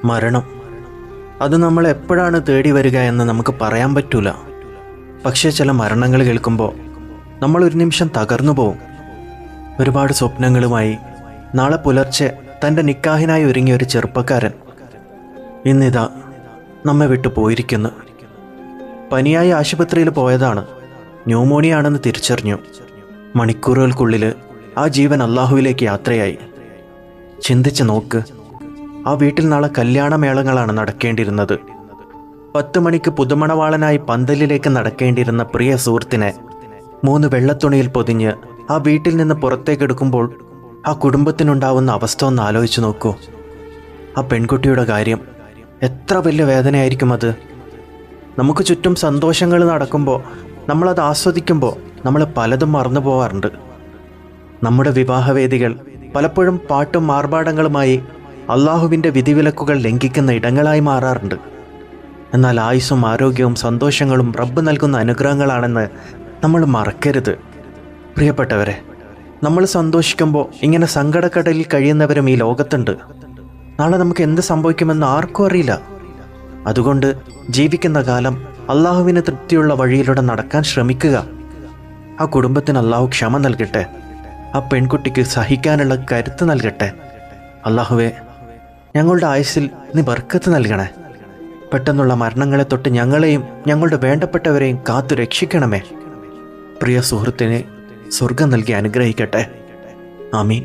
മരണം അത് നമ്മൾ എപ്പോഴാണ് തേടി വരിക എന്ന് നമുക്ക് പറയാൻ പറ്റൂല. പക്ഷേ ചില മരണങ്ങൾ കേൾക്കുമ്പോൾ നമ്മൾ ഒരു നിമിഷം തകർന്നു പോവും. ഒരുപാട് സ്വപ്നങ്ങളുമായി നാളെ പുലർച്ചെ തൻ്റെ നിക്കാഹിനായി ഒരുങ്ങിയ ഒരു ചെറുപ്പക്കാരൻ ഇന്നിതാ നമ്മെ വിട്ടു പോയിരിക്കുന്നു. പനിയായി ആശുപത്രിയിൽ പോയതാണ്. ന്യൂമോണിയ ആണെന്ന് തിരിച്ചറിഞ്ഞു. മണിക്കൂറുകൾക്കുള്ളിൽ ആ ജീവൻ അള്ളാഹുവിലേക്ക് യാത്രയായി. ചിന്തിച്ച് നോക്ക്, ആ വീട്ടിൽ നാളെ കല്യാണമേളങ്ങളാണ് നടക്കേണ്ടിരുന്നത്. 10 മണിക്ക് പുതുമണവാളനായി പന്തലിലേക്ക് നടക്കേണ്ടിരുന്ന പ്രിയ സുഹൃത്തിനെ 3 വെള്ളത്തുണിയിൽ പൊതിഞ്ഞ് ആ വീട്ടിൽ നിന്ന് പുറത്തേക്കെടുക്കുമ്പോൾ ആ കുടുംബത്തിനുണ്ടാവുന്ന അവസ്ഥ ഒന്ന് ആലോചിച്ച് നോക്കൂ. ആ പെൺകുട്ടിയുടെ കാര്യം എത്ര വലിയ വേദനയായിരിക്കും അത്. നമുക്ക് ചുറ്റും സന്തോഷങ്ങൾ നടക്കുമ്പോൾ, നമ്മളത് ആസ്വദിക്കുമ്പോൾ നമ്മൾ പലതും മറന്നു പോകാറുണ്ട്. നമ്മുടെ വിവാഹവേദികൾ പലപ്പോഴും പാട്ടും ആർഭാടങ്ങളുമായി അള്ളാഹുവിൻ്റെ വിധിവിലക്കുകൾ ലംഘിക്കുന്ന ഇടങ്ങളായി മാറാറുണ്ട്. എന്നാൽ ആയുസ്സും ആരോഗ്യവും സന്തോഷങ്ങളും റബ്ബ് നൽകുന്ന അനുഗ്രഹങ്ങളാണെന്ന് നമ്മൾ മറക്കരുത്. പ്രിയപ്പെട്ടവരെ, നമ്മൾ സന്തോഷിക്കുമ്പോൾ ഇങ്ങനെ സങ്കടക്കടലിൽ കഴിയുന്നവരും ഈ ലോകത്തുണ്ട്. നാളെ നമുക്ക് എന്ത് സംഭവിക്കുമെന്ന് ആർക്കും അറിയില്ല. അതുകൊണ്ട് ജീവിക്കുന്ന കാലം അള്ളാഹുവിന് തൃപ്തിയുള്ള വഴിയിലൂടെ നടക്കാൻ ശ്രമിക്കുക. ആ കുടുംബത്തിന് അള്ളാഹു ക്ഷമ നൽകട്ടെ. ആ പെൺകുട്ടിക്ക് സഹിക്കാനുള്ള കരുത്ത് നൽകട്ടെ. അള്ളാഹുവേ, ഞങ്ങളുടെ ആയുസ്സിൽ നീ ബർക്കത്ത് നൽകണേ. പെട്ടെന്നുള്ള മരണങ്ങളെ തൊട്ട് ഞങ്ങളെയും ഞങ്ങളുടെ വേണ്ടപ്പെട്ടവരെയും കാത്തു രക്ഷിക്കണമേ. പ്രിയ സുഹൃത്തിനെ സ്വർഗം നൽകി അനുഗ്രഹിക്കട്ടെ. ആമീൻ.